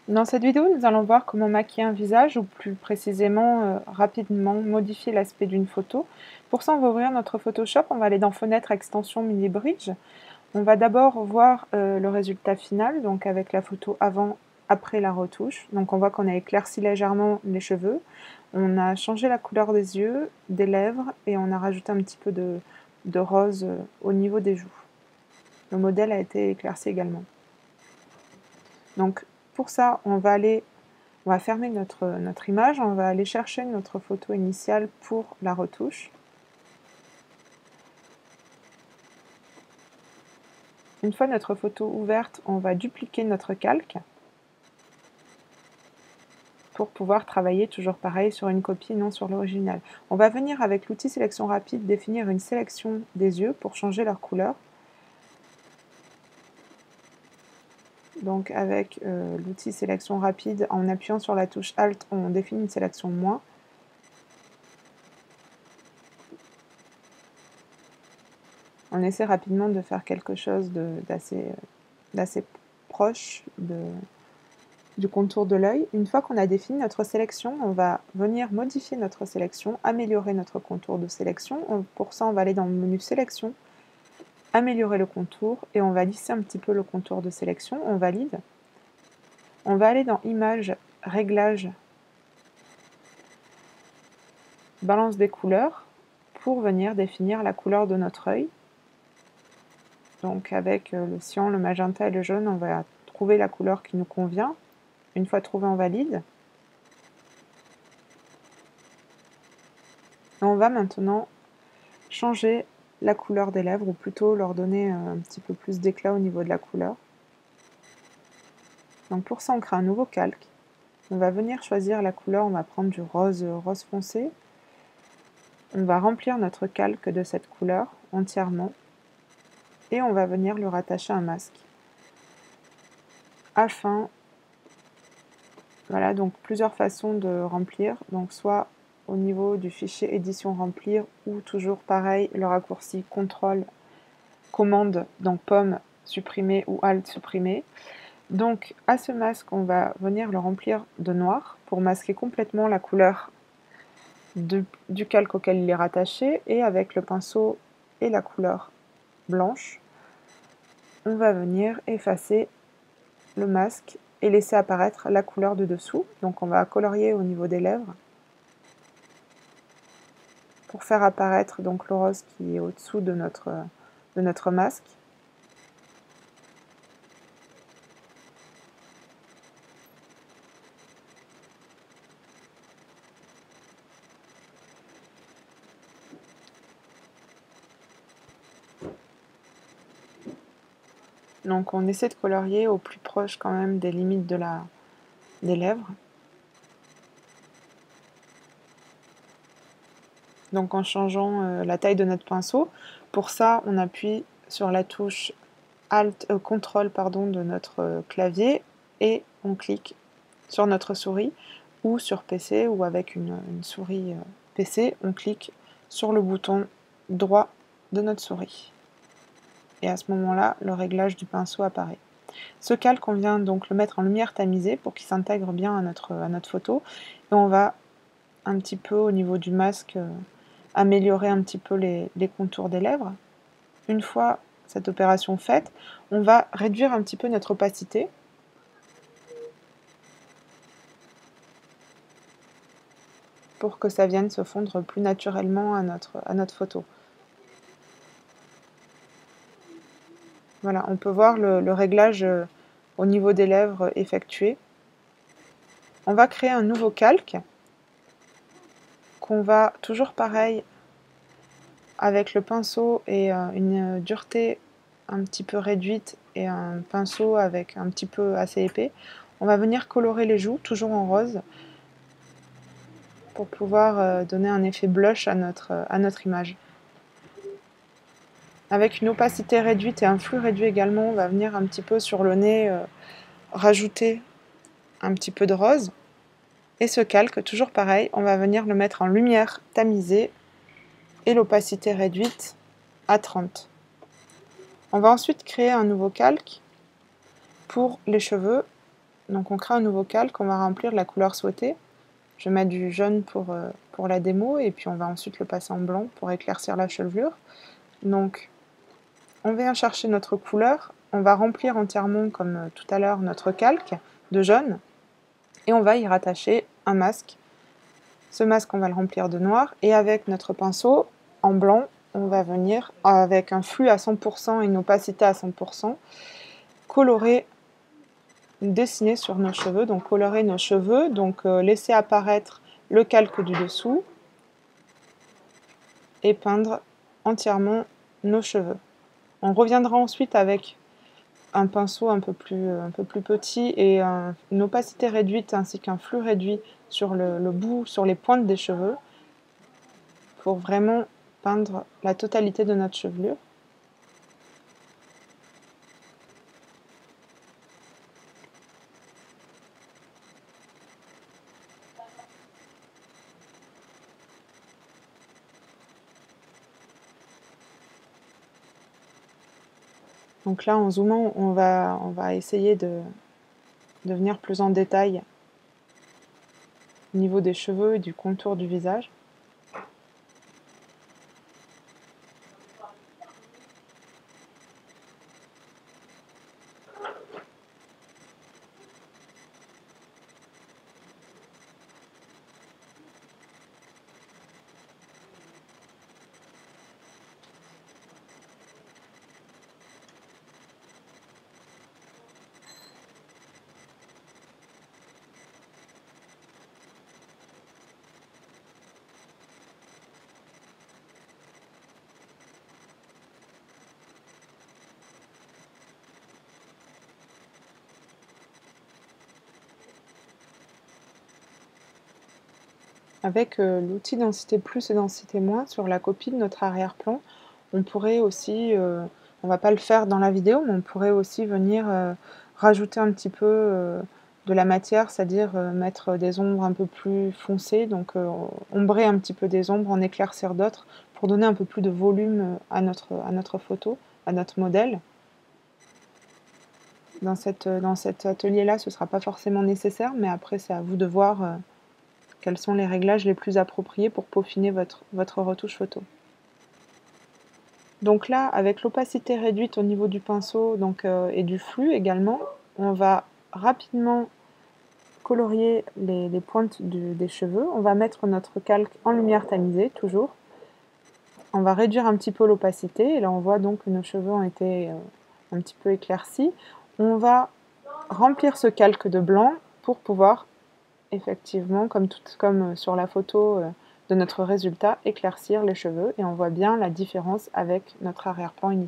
Dans cette vidéo, nous allons voir comment maquiller un visage ou plus précisément rapidement modifier l'aspect d'une photo. Pour ça, on va ouvrir notre Photoshop, on va aller dans Fenêtre, Extension, Mini Bridge. On va d'abord voir le résultat final, donc avec la photo avant, après la retouche. Donc on voit qu'on a éclairci légèrement les cheveux, on a changé la couleur des yeux, des lèvres et on a rajouté un petit peu de rose au niveau des joues. Le modèle a été éclairci également. Donc pour ça, on va fermer notre image, on va aller chercher notre photo initiale pour la retouche. Une fois notre photo ouverte, on va dupliquer notre calque pour pouvoir travailler toujours pareil sur une copie, non sur l'original. On va venir avec l'outil sélection rapide définir une sélection des yeux pour changer leur couleur. Donc avec l'outil sélection rapide, en appuyant sur la touche Alt, on définit une sélection moins. On essaie rapidement de faire quelque chose d'assez proche du contour de l'œil. Une fois qu'on a défini notre sélection, on va venir modifier notre sélection, améliorer notre contour de sélection. Pour ça, on va aller dans le menu sélection, améliorer le contour, et on va lisser un petit peu le contour de sélection, on valide. On va aller dans Images, Réglages, Balance des couleurs, pour venir définir la couleur de notre œil. Donc avec le cyan, le magenta et le jaune, on va trouver la couleur qui nous convient. Une fois trouvé, on valide. On va maintenant changer la couleur des lèvres, ou plutôt leur donner un petit peu plus d'éclat au niveau de la couleur. Donc pour ça, on crée un nouveau calque. On va venir choisir la couleur, on va prendre du rose foncé. On va remplir notre calque de cette couleur entièrement. Et on va venir le rattacher à un masque. Afin, voilà, donc plusieurs façons de remplir. Donc soit au niveau du fichier édition remplir, ou toujours pareil, le raccourci CTRL, commande, donc pomme supprimer ou alt supprimer. Donc à ce masque, on va venir le remplir de noir pour masquer complètement la couleur du calque auquel il est rattaché, et avec le pinceau et la couleur blanche, on va venir effacer le masque et laisser apparaître la couleur de dessous. Donc on va colorier au niveau des lèvres pour faire apparaître donc le rose qui est au-dessous de notre masque. Donc on essaie de colorier au plus proche quand même des limites des lèvres. Donc en changeant la taille de notre pinceau. Pour ça, on appuie sur la touche CTRL de notre clavier et on clique sur notre souris, ou sur PC, ou avec une souris PC, on clique sur le bouton droit de notre souris. Et à ce moment-là, le réglage du pinceau apparaît. Ce calque, on vient donc le mettre en lumière tamisée pour qu'il s'intègre bien à notre photo. Et on va un petit peu au niveau du masque améliorer un petit peu les contours des lèvres. Une fois cette opération faite, on va réduire un petit peu notre opacité. Pour que ça vienne se fondre plus naturellement à notre photo. Voilà, on peut voir le réglage au niveau des lèvres effectué. On va créer un nouveau calque qu'on va, toujours pareil, avec le pinceau et une dureté un petit peu réduite et un pinceau avec un petit peu assez épais, on va venir colorer les joues, toujours en rose, pour pouvoir donner un effet blush à notre image. Avec une opacité réduite et un flou réduit également, on va venir un petit peu sur le nez rajouter un petit peu de rose. Et ce calque, toujours pareil, on va venir le mettre en lumière tamisée et l'opacité réduite à 30. On va ensuite créer un nouveau calque pour les cheveux. Donc on crée un nouveau calque, on va remplir la couleur souhaitée. Je mets du jaune pour la démo et puis on va ensuite le passer en blanc pour éclaircir la chevelure. Donc on vient chercher notre couleur, on va remplir entièrement comme tout à l'heure notre calque de jaune et on va y rattacher un masque. Ce masque on va le remplir de noir et avec notre pinceau en blanc on va venir avec un flux à 100% et une opacité à 100% colorer, dessiner sur nos cheveux, donc colorer nos cheveux, donc laisser apparaître le calque du dessous et peindre entièrement nos cheveux. On reviendra ensuite avec un pinceau un peu plus petit et une opacité réduite ainsi qu'un flux réduit sur le bout, sur les pointes des cheveux pour vraiment peindre la totalité de notre chevelure. Donc là, en zoomant, on va essayer de venir plus en détail au niveau des cheveux et du contour du visage. Avec l'outil densité plus et densité moins sur la copie de notre arrière-plan, on pourrait aussi, on va pas le faire dans la vidéo, mais on pourrait aussi venir rajouter un petit peu de la matière, c'est-à-dire mettre des ombres un peu plus foncées, donc ombrer un petit peu des ombres, en éclaircir d'autres, pour donner un peu plus de volume à notre photo, à notre modèle. Dans cet atelier-là, ce ne sera pas forcément nécessaire, mais après c'est à vous de voir quels sont les réglages les plus appropriés pour peaufiner votre retouche photo. Donc là, avec l'opacité réduite au niveau du pinceau et du flux également, on va rapidement colorier les pointes des cheveux. On va mettre notre calque en lumière tamisée, toujours. On va réduire un petit peu l'opacité, et là on voit donc que nos cheveux ont été un petit peu éclaircis. On va remplir ce calque de blanc pour pouvoir effectivement, comme sur la photo de notre résultat, éclaircir les cheveux et on voit bien la différence avec notre arrière-plan initial.